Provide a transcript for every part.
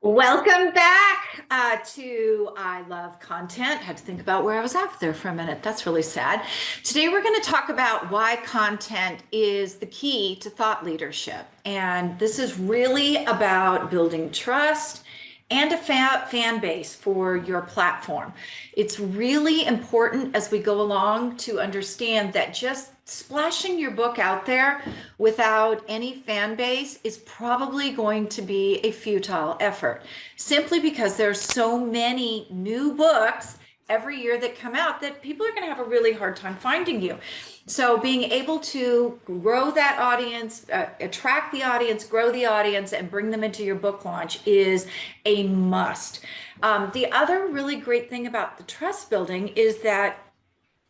Welcome back to I Love Content. Had to think about where I was at there for a minute. That's really sad. Today we're going to talk about why content is the key to thought leadership. And this is really about building trust and a fan base for your platform. It's really important as we go along to understand that just splashing your book out there without any fan base is probably going to be a futile effort, simply because there's so many new books every year that come out that people are going to have a really hard time finding you. So being able to grow that audience, attract the audience, grow the audience, and bring them into your book launch is a must. The other really great thing about the trust building is that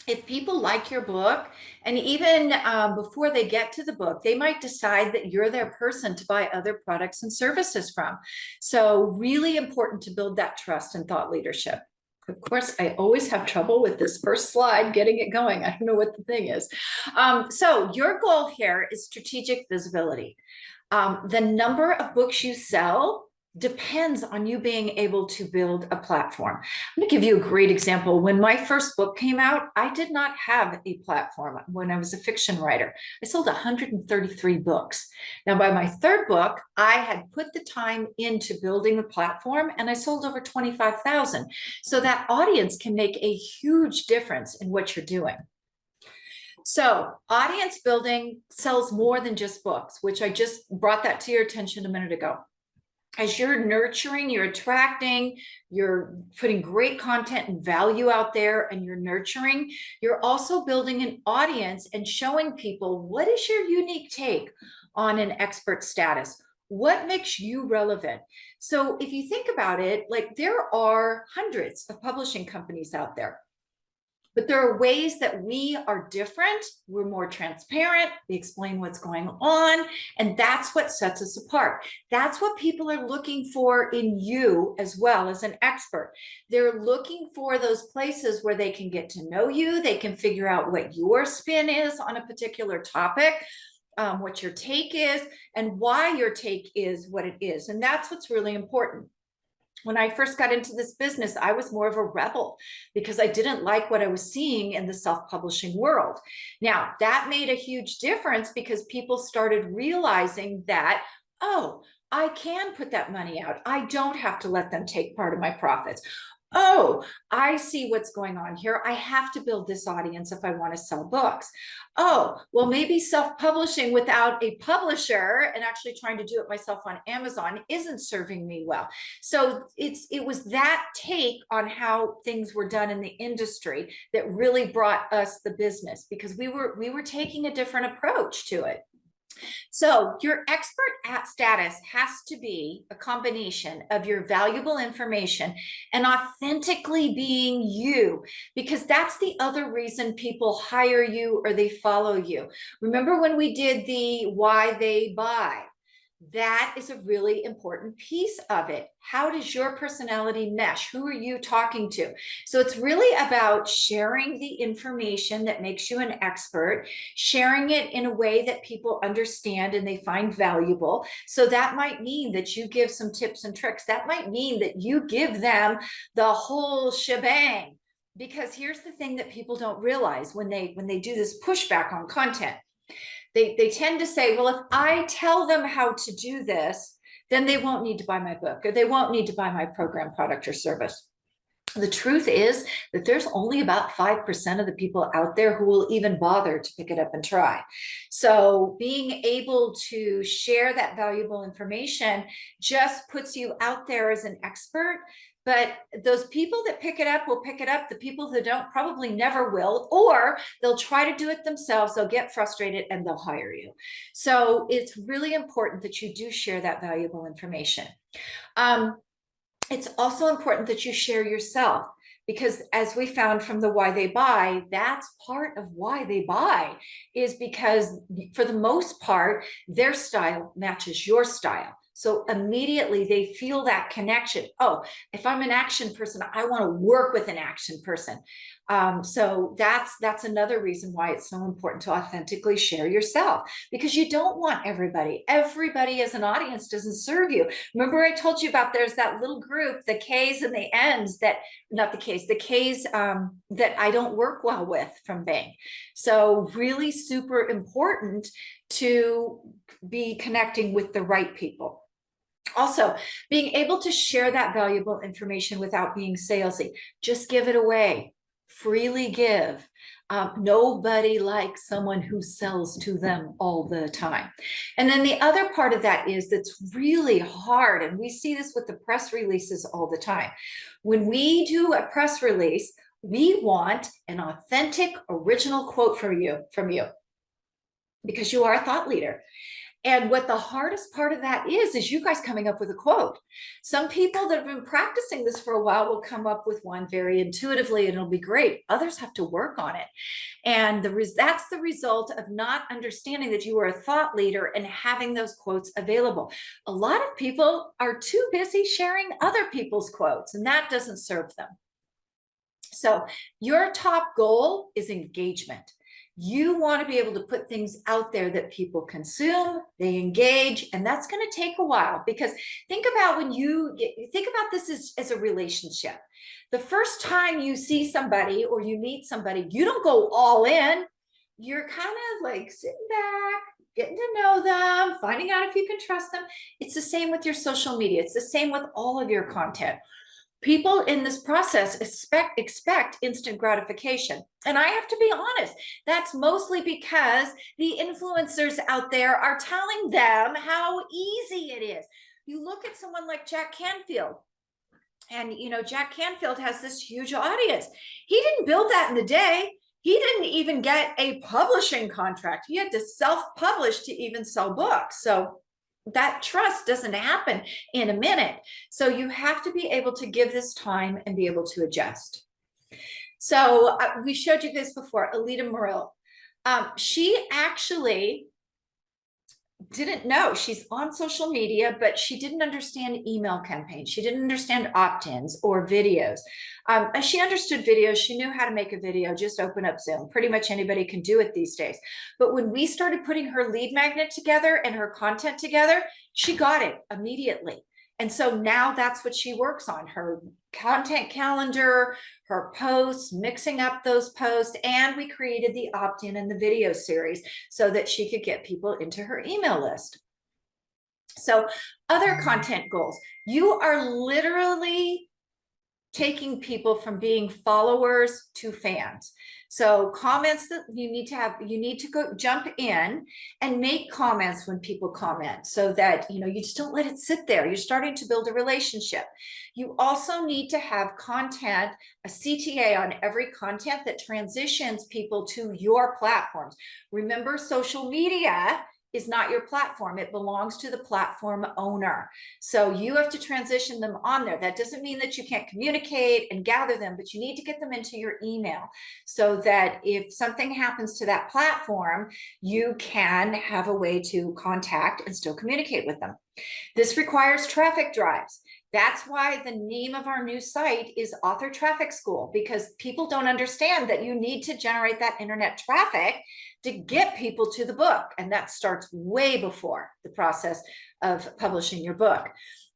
if people like your book, and even before they get to the book, they might decide that you're their person to buy other products and services from. So really important to build that trust and thought leadership. Of course, I always have trouble with this first slide, getting it going. I don't know what the thing is. So your goal here is strategic visibility. The number of books you sell depends on you being able to build a platform. I'm going to give you a great example. When my first book came out, I did not have a platform when I was a fiction writer. I sold 133 books. Now, by my third book, I had put the time into building a platform and I sold over 25,000. So that audience can make a huge difference in what you're doing. So audience building sells more than just books, which I just brought that to your attention a minute ago. As you're nurturing, you're attracting, you're putting great content and value out there, and you're nurturing, you're also building an audience and showing people what is your unique take on an expert status. What makes you relevant? So if you think about it, like there are hundreds of publishing companies out there. But there are ways that we are different. We're more transparent. We explain what's going on. And that's what sets us apart. That's what people are looking for in you as well as an expert. They're looking for those places where they can get to know you. They can figure out what your spin is on a particular topic, what your take is, and why your take is what it is. And that's what's really important. When I first got into this business, I was more of a rebel because I didn't like what I was seeing in the self-publishing world. Now, that made a huge difference because people started realizing that, oh, I can put that money out. I don't have to let them take part of my profits. Oh, I see what's going on here. I have to build this audience if I want to sell books. Oh, well, maybe self-publishing without a publisher and actually trying to do it myself on Amazon isn't serving me well. So it was that take on how things were done in the industry that really brought us the business, because we were taking a different approach to it. So your expert status has to be a combination of your valuable information and authentically being you, because that's the other reason people hire you or they follow you. Remember when we did the why they buy? That is a really important piece of it. How does your personality mesh? Who are you talking to? So it's really about sharing the information that makes you an expert, sharing it in a way that people understand and they find valuable. So that might mean that you give some tips and tricks. That might mean that you give them the whole shebang. Because here's the thing that people don't realize when they do this pushback on content. They tend to say, well, if I tell them how to do this, then they won't need to buy my book or they won't need to buy my program, product, or service. The truth is that there's only about 5% of the people out there who will even bother to pick it up and try. So being able to share that valuable information just puts you out there as an expert. But those people that pick it up will pick it up. The people who don't probably never will, or they'll try to do it themselves. They'll get frustrated and they'll hire you. So it's really important that you do share that valuable information. It's also important that you share yourself, because as we found from the why they buy, that's part of why they buy, is because for the most part, their style matches your style. So immediately they feel that connection. Oh, if I'm an action person, I want to work with an action person. So that's another reason why it's so important to authentically share yourself, because you don't want everybody as an audience doesn't serve you. Remember I told you about, there's that little group, the K's and the N's, that not the K's, the K's that I don't work well with from Bing. So really super important to be connecting with the right people. Also, being able to share that valuable information without being salesy. Just give it away. Freely give. Nobody likes someone who sells to them all the time. And then the other part of that is that's really hard, and we see this with the press releases all the time. When we do a press release, we want an authentic, original quote from you, because you are a thought leader. And what the hardest part of that is you guys coming up with a quote. Some people that have been practicing this for a while will come up with one very intuitively and it'll be great. Others have to work on it. And that's the result of not understanding that you are a thought leader and having those quotes available. A lot of people are too busy sharing other people's quotes, and that doesn't serve them. So your top goal is engagement. You want to be able to put things out there that people consume, they engage, and that's going to take a while, because think about this as a relationship. The first time you see somebody or you meet somebody, you don't go all in. You're kind of like sitting back, getting to know them, finding out if you can trust them. It's the same with your social media. It's the same with all of your content. People in this process expect instant gratification. And I have to be honest, that's mostly because the influencers out there are telling them how easy it is. You look at someone like Jack Canfield, and Jack Canfield has this huge audience. He didn't build that in a day. He didn't even get a publishing contract. He had to self-publish to even sell books. So that trust doesn't happen in a minute. So you have to be able to give this time and be able to adjust. So we showed you this before, Alida Morrill. She actually didn't know, she's on social media, but she didn't understand email campaigns. She didn't understand opt-ins or videos. She understood videos. She knew how to make a video, just open up Zoom. Pretty much anybody can do it these days. But when we started putting her lead magnet together and her content together, she got it immediately. And so now that's what she works on, her content calendar, her posts, mixing up those posts. And we created the opt-in and the video series so that she could get people into her email list. So other content goals, you are literally taking people from being followers to fans. So comments that you need to go jump in and make comments when people comment, so that you just don't let it sit there. You're starting to build a relationship. You also need to have content, a CTA on every content that transitions people to your platforms. Remember, social media is not your platform. It belongs to the platform owner. So you have to transition them on there. That doesn't mean that you can't communicate and gather them, but you need to get them into your email so that if something happens to that platform, you can have a way to contact and still communicate with them. This requires traffic drives. That's why the name of our new site is Author Traffic School, because people don't understand that you need to generate that internet traffic to get people to the book. And that starts way before the process of publishing your book.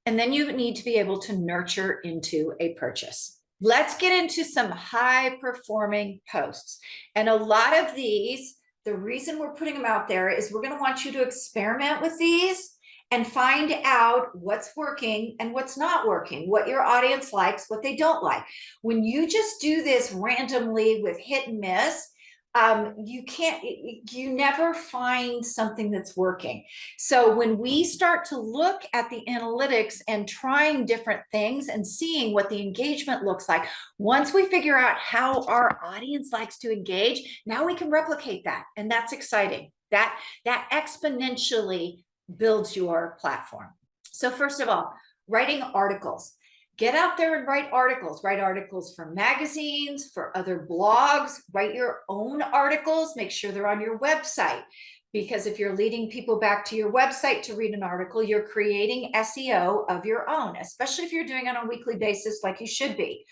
And then you need to be able to nurture into a purchase. Let's get into some high performing posts. And a lot of these, the reason we're putting them out there is we're going to want you to experiment with these and find out what's working and what's not working, what your audience likes, what they don't like. When you just do this randomly with hit and miss, you never find something that's working. So when we start to look at the analytics and trying different things and seeing what the engagement looks like, once we figure out how our audience likes to engage, now we can replicate that. And that's exciting. That exponentially builds your platform. So first of all, writing articles. Get out there and write articles for magazines, for other blogs, write your own articles, make sure they're on your website. Because if you're leading people back to your website to read an article, you're creating SEO of your own, especially if you're doing it on a weekly basis like you should be.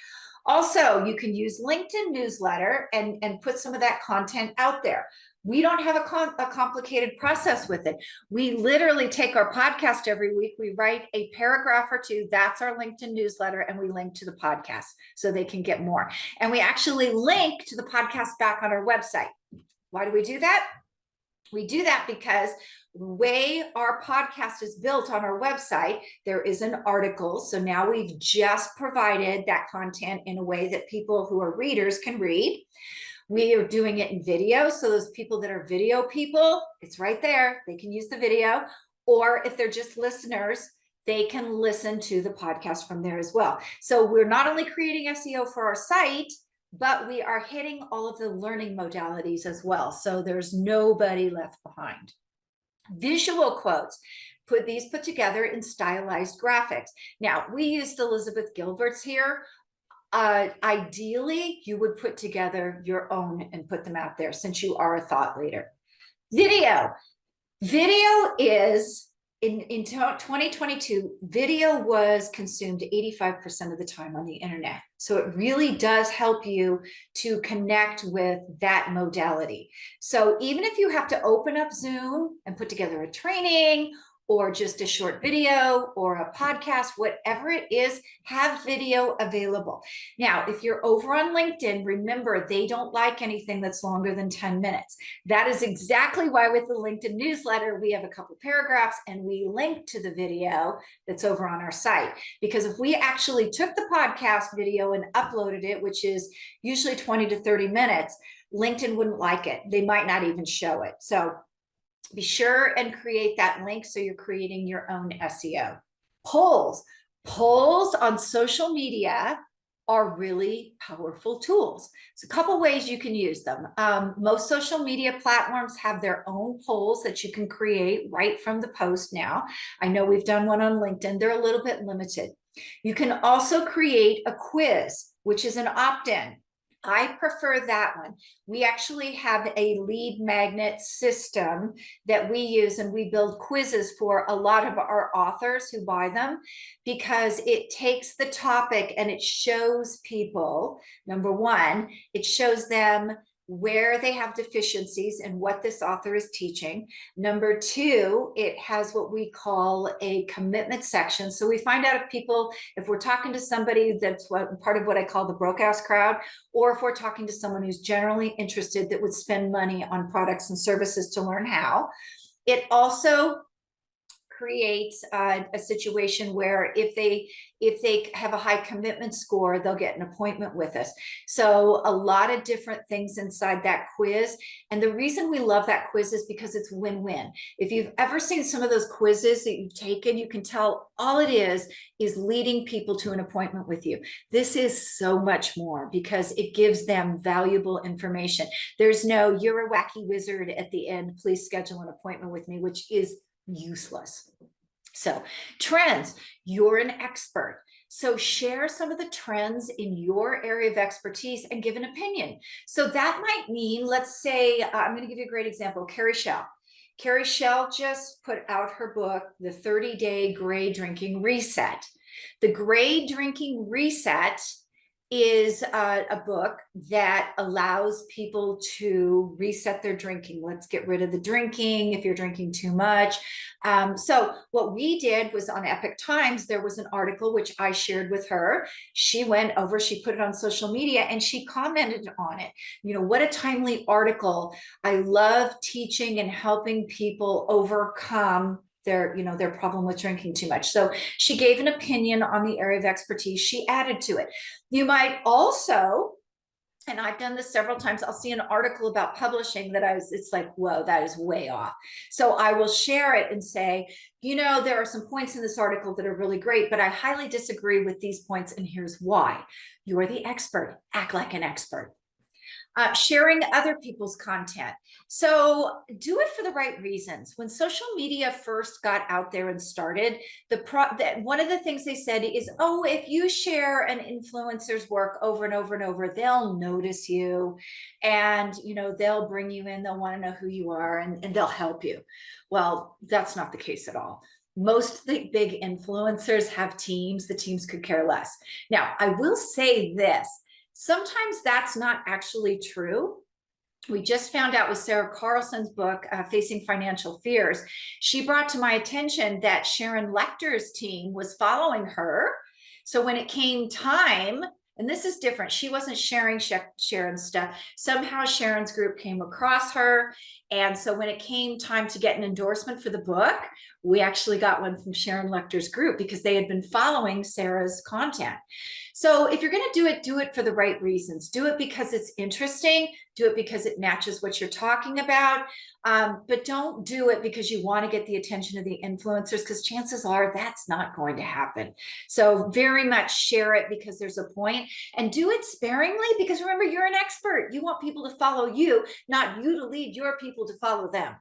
Also, you can use LinkedIn newsletter and put some of that content out there. We don't have a complicated process with it. We literally take our podcast every week, we write a paragraph or two, that's our LinkedIn newsletter, and we link to the podcast so they can get more. And we actually link to the podcast back on our website. Why do we do that? We do that because the way our podcast is built on our website, there is an article. So now we've just provided that content in a way that people who are readers can read. We are doing it in video. So those people that are video people, it's right there. They can use the video. Or if they're just listeners, they can listen to the podcast from there as well. So we're not only creating SEO for our site, but we are hitting all of the learning modalities as well. So there's nobody left behind. Visual quotes, put together in stylized graphics. Now, we used Elizabeth Gilbert's here. Ideally, you would put together your own and put them out there since you are a thought leader. Video is, in 2022, video was consumed 85% of the time on the internet. So it really does help you to connect with that modality. So even if you have to open up Zoom and put together a training or just a short video or a podcast, whatever it is, have video available. Now, if you're over on LinkedIn, remember, they don't like anything that's longer than 10 minutes. That is exactly why with the LinkedIn newsletter, we have a couple paragraphs and we link to the video that's over on our site. Because if we actually took the podcast video and uploaded it, which is usually 20 to 30 minutes, LinkedIn wouldn't like it. They might not even show it. So be sure and create that link so you're creating your own SEO. Polls on social media are really powerful tools. It's a couple ways you can use them. Most social media platforms have their own polls that you can create right from the post now. I know we've done one on LinkedIn. They're a little bit limited. You can also create a quiz, which is an opt-in. I prefer that one. We actually have a lead magnet system that we use, and we build quizzes for a lot of our authors who buy them because it takes the topic and it shows people, number one, it shows them where they have deficiencies and what this author is teaching. Number two, it has what we call a commitment section. So we find out if we're talking to somebody that's part of what I call the broke ass crowd, or if we're talking to someone who's generally interested that would spend money on products and services to learn how. It also creates a situation where if they have a high commitment score, they'll get an appointment with us. So a lot of different things inside that quiz. And the reason we love that quiz is because it's win-win. If you've ever seen some of those quizzes that you've taken, you can tell all it is leading people to an appointment with you. This is so much more because it gives them valuable information. There's no, you're a wacky wizard at the end, please schedule an appointment with me, which is useless. So trends, you're an expert. So share some of the trends in your area of expertise and give an opinion. So that might mean, let's say, I'm going to give you a great example, Carrie Schell. Carrie Schell just put out her book, The 30-Day Gray Drinking Reset. The Gray Drinking Reset is a book that allows people to reset their drinking. Let's get rid of the drinking if you're drinking too much. So what we did was on Epic Times, there was an article which I shared with her. She went over, she put it on social media and she commented on it. You know, what a timely article. I love teaching and helping people overcome their problem with drinking too much. So she gave an opinion on the area of expertise. She added to it. You might also, and I've done this several times, I'll see an article about publishing that it's like, whoa, that is way off. So I will share it and say, there are some points in this article that are really great, but I highly disagree with these points, and here's why. You're the expert. Act like an expert. Sharing other people's content. So do it for the right reasons. When social media first got out there and started, one of the things they said is, oh, if you share an influencer's work over and over and over, they'll notice you, and they'll bring you in, they'll want to know who you are, and they'll help you. Well, that's not the case at all. Most of the big influencers have teams. The teams could care less. Now, I will say this. Sometimes that's not actually true. We just found out with Sarah Carlson's book, Facing Financial Fears, she brought to my attention that Sharon Lecter's team was following her. So when it came time, and this is different, she wasn't sharing Sharon's stuff. Somehow Sharon's group came across her. And so when it came time to get an endorsement for the book, we actually got one from Sharon Lecter's group because they had been following Sarah's content. So if you're going to do it for the right reasons. Do it because it's interesting. Do it because it matches what you're talking about. But don't do it because you want to get the attention of the influencers, because chances are that's not going to happen. So very much share it because there's a point, and do it sparingly, because remember, you're an expert. You want people to follow you, not you to lead your people to follow them.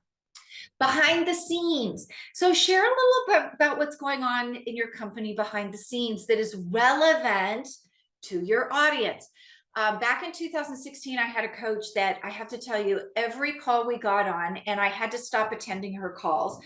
Behind the scenes. So share a little bit about what's going on in your company behind the scenes that is relevant to your audience. Back in 2016, I had a coach that, I have to tell you, every call we got on, and I had to stop attending her calls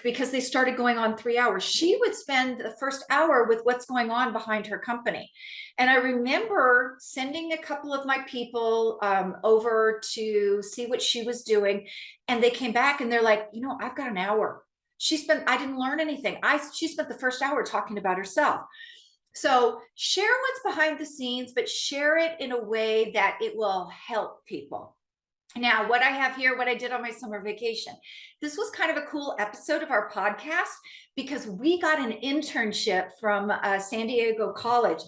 because they started going on 3 hours. She would spend the first hour with what's going on behind her company. And I remember sending a couple of my people over to see what she was doing. And they came back and they're like, I've got an hour. I didn't learn anything. She spent the first hour talking about herself. So share what's behind the scenes, but share it in a way that it will help people. Now, what I have here, what I did on my summer vacation, this was kind of a cool episode of our podcast because we got an internship from San Diego College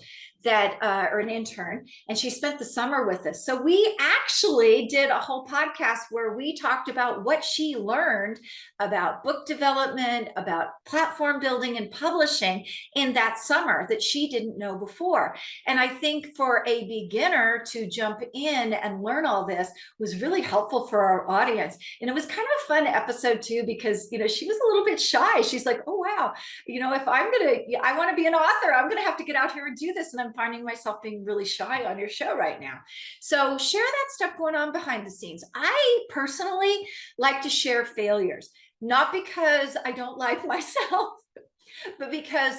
or an intern, and she spent the summer with us. So we actually did a whole podcast where we talked about what she learned about book development, about platform building and publishing in that summer that she didn't know before. And I think for a beginner to jump in and learn all this was really helpful for our audience. And it was kind of a fun episode too, because, she was a little bit shy. She's like, oh, wow, if I want to be an author, I'm going to have to get out here and do this. And I'm finding myself being really shy on your show right now. So share that stuff going on behind the scenes. I personally like to share failures, not because I don't like myself, but because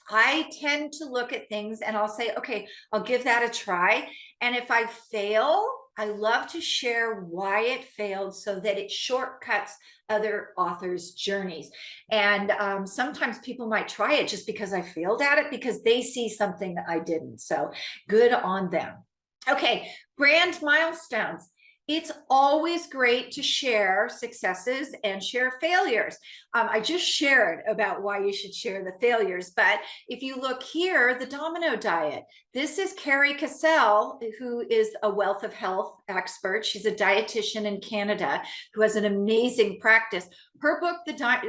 I tend to look at things and I'll say, okay, I'll give that a try. And if I fail, I love to share why it failed so that it shortcuts other authors' journeys. And sometimes people might try it just because I failed at it, because they see something that I didn't. So good on them. Okay, brand milestones. It's always great to share successes and share failures. I just shared about why you should share the failures, but if you look here, the Domino Diet. This is Carrie Cassell, who is a wealth of health expert. She's a dietitian in Canada who has an amazing practice. Her book,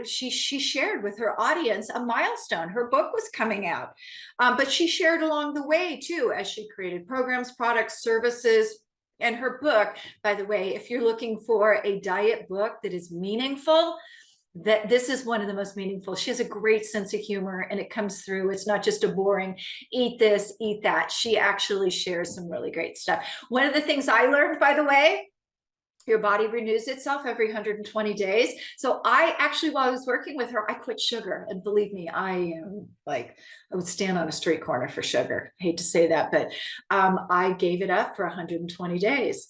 she shared with her audience a milestone. Her book was coming out, but she shared along the way too, as she created programs, products, services. And her book, by the way, if you're looking for a diet book that is meaningful, that this is one of the most meaningful. She has a great sense of humor, and it comes through. It's not just a boring eat this, eat that. She actually shares some really great stuff. One of the things I learned, by the way, your body renews itself every 120 days. So I actually, while I was working with her, I quit sugar. And believe me, I would stand on a street corner for sugar. I hate to say that, but I gave it up for 120 days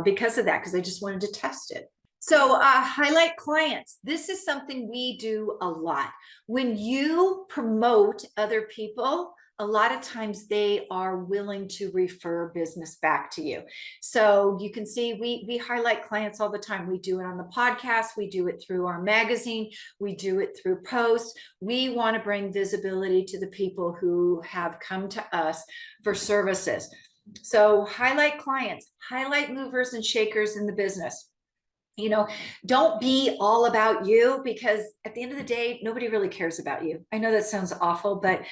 because of that, because I just wanted to test it. So highlight clients. This is something we do a lot. When you promote other people, a lot of times they are willing to refer business back to you. So you can see we highlight clients all the time. We do it on the podcast. We do it through our magazine. We do it through posts. We want to bring visibility to the people who have come to us for services. So highlight clients, highlight movers and shakers in the business. Don't be all about you, because at the end of the day, nobody really cares about you. I know that sounds awful, but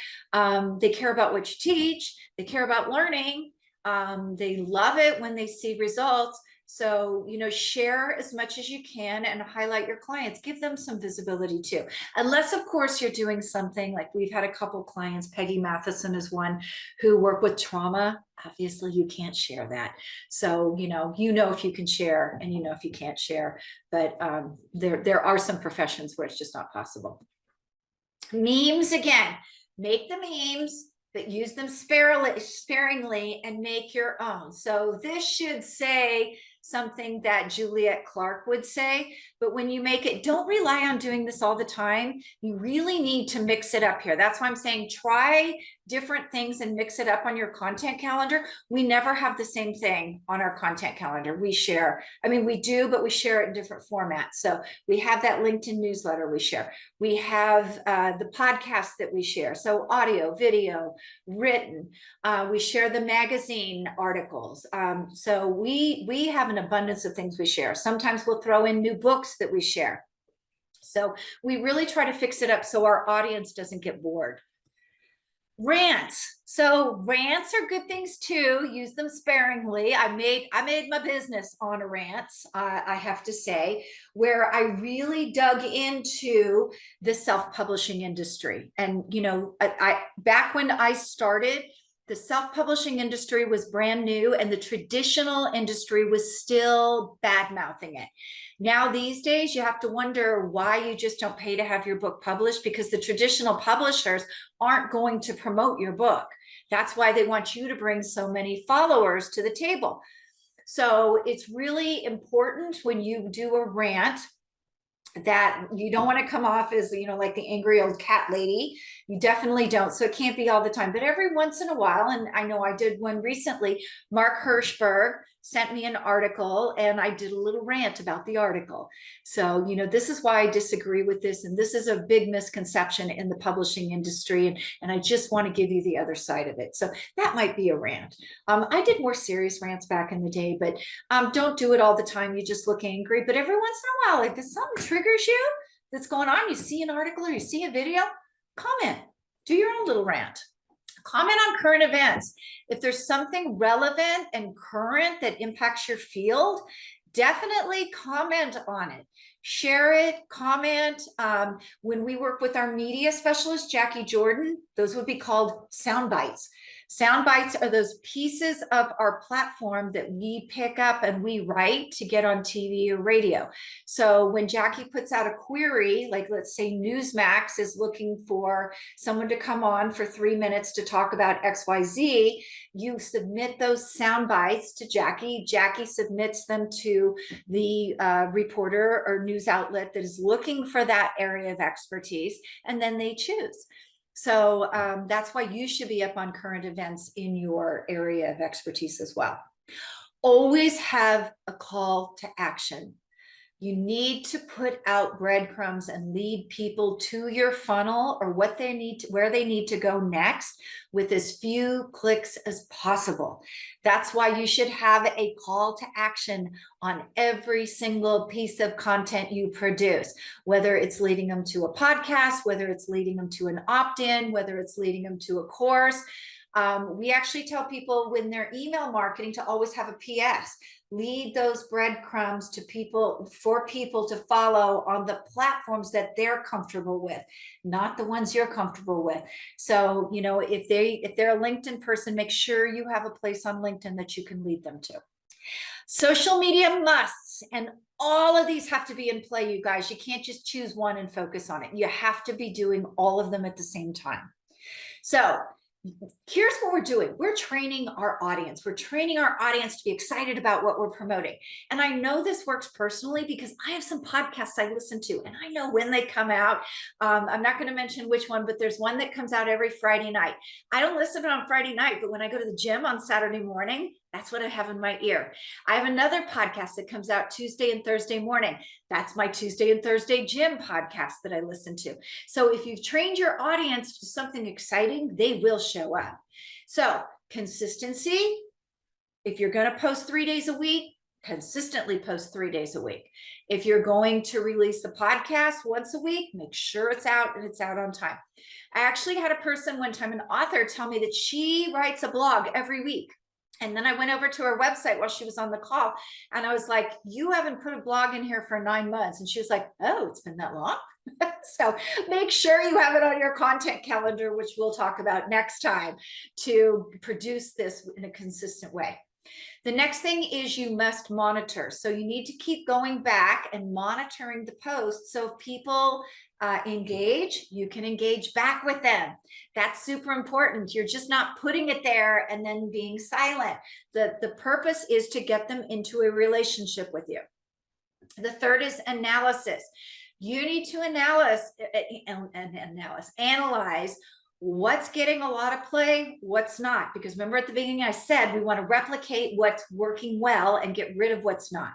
they care about what you teach. They care about learning. They love it when they see results. So, share as much as you can and highlight your clients. Give them some visibility too. Unless, of course, you're doing something like we've had a couple clients, Peggy Matheson is one, who work with trauma. Obviously, you can't share that. So, if you can share and if you can't share. But there are some professions where it's just not possible. Memes, again, make the memes, but use them sparingly and make your own. So this should say something that Juliet Clark would say, but when you make it, don't rely on doing this all the time. You really need to mix it up here. That's why I'm saying try different things and mix it up on your content calendar. We never have the same thing on our content calendar. We share, we do, but we share it in different formats. So we have that LinkedIn newsletter we share. We have the podcast that we share. So audio, video, written. We share the magazine articles. So we have an abundance of things we share. Sometimes we'll throw in new books that we share. So we really try to fix it up so our audience doesn't get bored. Rants. So rants are good things too. Use them sparingly. I made my business on rants, I have to say, where I really dug into the self-publishing industry. And I back when I started, the self-publishing industry was brand new and the traditional industry was still bad-mouthing it. Now, these days, you have to wonder why you just don't pay to have your book published, because the traditional publishers aren't going to promote your book. That's why they want you to bring so many followers to the table. So it's really important when you do a rant that you don't want to come off as, like the angry old cat lady. You definitely don't. So it can't be all the time, but every once in a while, and I know I did one recently, Mark Hirschberg sent me an article and I did a little rant about the article. So, this is why I disagree with this. And this is a big misconception in the publishing industry. And I just want to give you the other side of it. So that might be a rant. I did more serious rants back in the day, but don't do it all the time. You just look angry. But every once in a while, like if something triggers you that's going on, you see an article or you see a video, comment, do your own little rant. Comment on current events. If there's something relevant and current that impacts your field, definitely comment on it. Share it, comment. When we work with our media specialist, Jackie Jordan, those would be called sound bites. Sound bites are those pieces of our platform that we pick up and we write to get on TV or radio. So when Jackie puts out a query, like let's say Newsmax is looking for someone to come on for 3 minutes to talk about XYZ, you submit those sound bites to Jackie. Jackie submits them to the reporter or news outlet that is looking for that area of expertise, and then they choose. So that's why you should be up on current events in your area of expertise as well. Always have a call to action. You need to put out breadcrumbs and lead people to your funnel or where they need to go next with as few clicks as possible. That's why you should have a call to action on every single piece of content you produce, whether it's leading them to a podcast, whether it's leading them to an opt-in, whether it's leading them to a course. We actually tell people when they're email marketing to always have a PS. Lead those breadcrumbs to people, for people to follow on the platforms that they're comfortable with, not the ones you're comfortable with. So, if they're a LinkedIn person, make sure you have a place on LinkedIn that you can lead them to. Social media musts, and all of these have to be in play, you guys. You can't just choose one and focus on it. You have to be doing all of them at the same time. So here's what we're doing. We're training our audience. We're training our audience to be excited about what we're promoting. And I know this works personally because I have some podcasts I listen to and I know when they come out. I'm not going to mention which one, but there's one that comes out every Friday night. I don't listen to it on Friday night, but when I go to the gym on Saturday morning, that's what I have in my ear. I have another podcast that comes out Tuesday and Thursday morning. That's my Tuesday and Thursday gym podcast that I listen to. So if you've trained your audience to something exciting, they will show up. So consistency, if you're going to post 3 days a week, consistently post 3 days a week. If you're going to release the podcast once a week, make sure it's out and it's out on time. I actually had a person one time, an author, tell me that she writes a blog every week. And then I went over to her website while she was on the call, and I was like, you haven't put a blog in here for 9 months. And she was like, oh, it's been that long. So make sure you have it on your content calendar, which we'll talk about next time, to produce this in a consistent way. The next thing is you must monitor. So you need to keep going back and monitoring the posts. So if people engage, you can engage back with them. That's super important. You're just not putting it there and then being silent. The purpose is to get them into a relationship with you. The third is analysis. You need to analyze what's getting a lot of play, what's not. Because remember at the beginning, I said we want to replicate what's working well and get rid of what's not.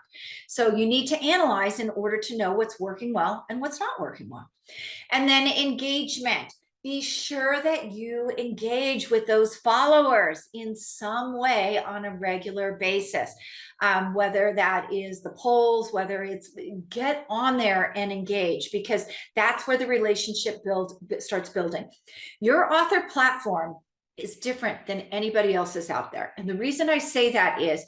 So you need to analyze in order to know what's working well and what's not working well. And then engagement. Be sure that you engage with those followers in some way on a regular basis, whether that is the polls, whether it's get on there and engage, because that's where the relationship starts building. Your author platform is different than anybody else's out there. And the reason I say that is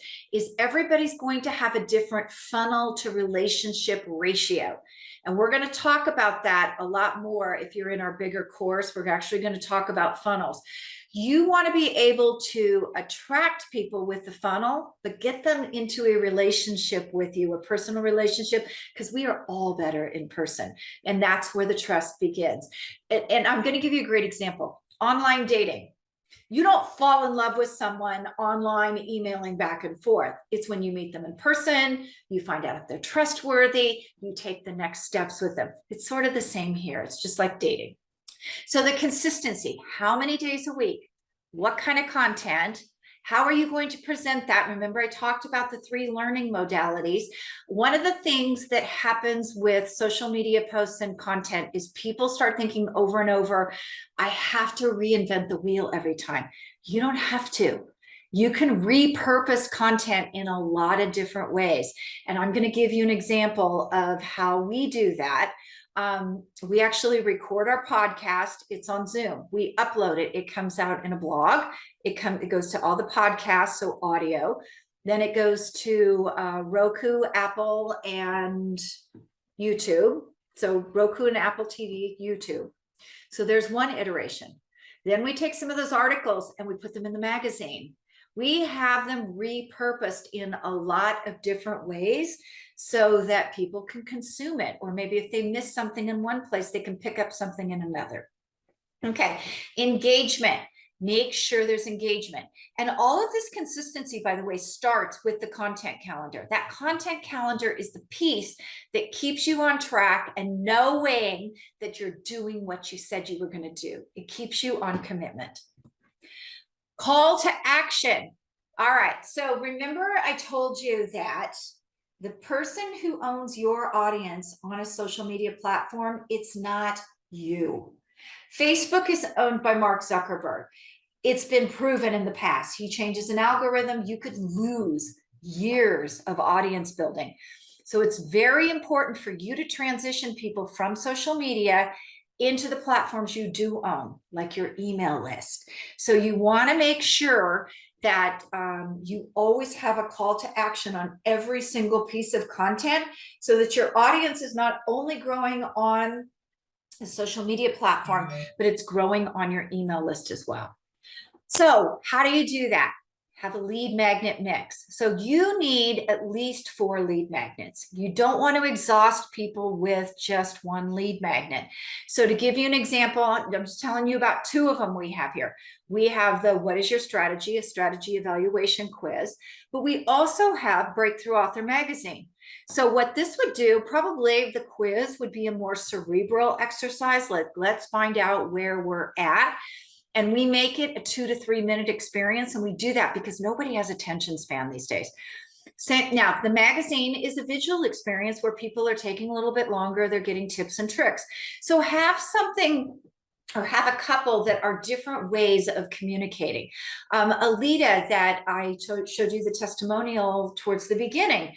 everybody's going to have a different funnel to relationship ratio. And we're going to talk about that a lot more if you're in our bigger course. We're actually going to talk about funnels. You want to be able to attract people with the funnel, but get them into a relationship with you, a personal relationship, because we are all better in person. And that's where the trust begins. And I'm going to give you a great example. Online dating. You don't fall in love with someone online emailing back and forth. It's when you meet them in person, you find out if they're trustworthy, you take the next steps with them. It's sort of the same here. It's just like dating. So the consistency, how many days a week? What kind of content? How are you going to present that? Remember, I talked about the 3 learning modalities. One of the things that happens with social media posts and content is people start thinking over and over, I have to reinvent the wheel every time. You don't have to. You can repurpose content in a lot of different ways. And I'm going to give you an example of how we do that. We actually record our podcast. It's on Zoom. We upload it. It comes out in a blog. It goes to all the podcasts, so audio. Then it goes to Roku, Apple, and YouTube. So Roku and Apple TV, YouTube. So there's one iteration. Then we take some of those articles and we put them in the magazine. We have them repurposed in a lot of different ways so that people can consume it. Or maybe if they miss something in one place, they can pick up something in another. Okay, engagement. Make sure there's engagement. And all of this consistency, by the way, starts with the content calendar. That content calendar is the piece that keeps you on track and knowing that you're doing what you said you were going to do. It keeps you on commitment. Call to action. All right, so remember I told you that the person who owns your audience on a social media platform, it's not you. Facebook is owned by Mark Zuckerberg. It's been proven in the past. He changes an algorithm, you could lose years of audience building. So it's very important for you to transition people from social media into the platforms you do own, like your email list. So you want to make sure that you always have a call to action on every single piece of content so that your audience is not only growing on a social media platform, but it's growing on your email list as well. So how do you do that? Have a lead magnet mix. So you need at least 4 lead magnets. You don't want to exhaust people with just one lead magnet. So to give you an example, I'm just telling you about 2 of them we have here. We have the What is Your Strategy? A strategy evaluation quiz, but we also have Breakthrough Author Magazine. So what this would do, probably the quiz would be a more cerebral exercise. Let's find out where we're at. And we make it a 2 to 3 minute experience. And we do that because nobody has attention span these days. So now the magazine is a visual experience where people are taking a little bit longer. They're getting tips and tricks. So have something or have a couple that are different ways of communicating. Alita, that I showed you the testimonial towards the beginning,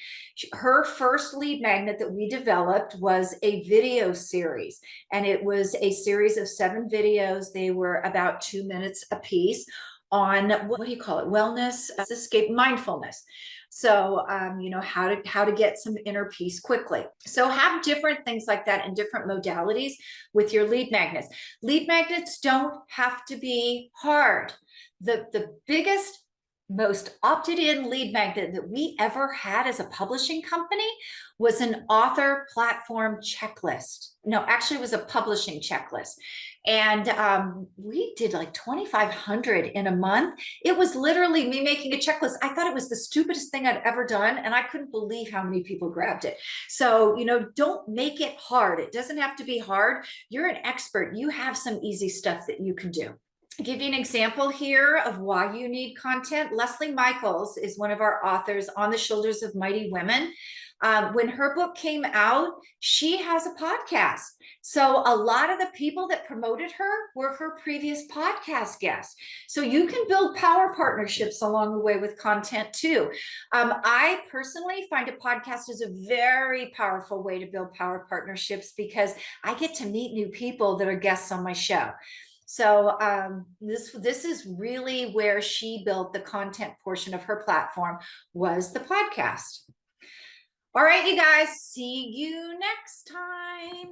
her first lead magnet that we developed was a video series. And it was a series of 7 videos. They were about 2 minutes a piece on what do you call it? Wellness, escape, mindfulness. So, how to get some inner peace quickly. So have different things like that and different modalities with your lead magnets. Lead magnets don't have to be hard. The biggest, most opted in lead magnet that we ever had as a publishing company was an author platform checklist. No, actually, it was a publishing checklist. And we did like 2,500 in a month. It was literally me making a checklist. I thought it was the stupidest thing I'd ever done. And I couldn't believe how many people grabbed it. So, don't make it hard. It doesn't have to be hard. You're an expert. You have some easy stuff that you can do. I'll give you an example here of why you need content. Leslie Michaels is one of our authors on the Shoulders of Mighty Women. When her book came out, she has a podcast. So a lot of the people that promoted her were her previous podcast guests. So you can build power partnerships along the way with content too. I personally find a podcast is a very powerful way to build power partnerships because I get to meet new people that are guests on my show. So this is really where she built the content portion of her platform, was the podcast. All right, you guys, see you next time.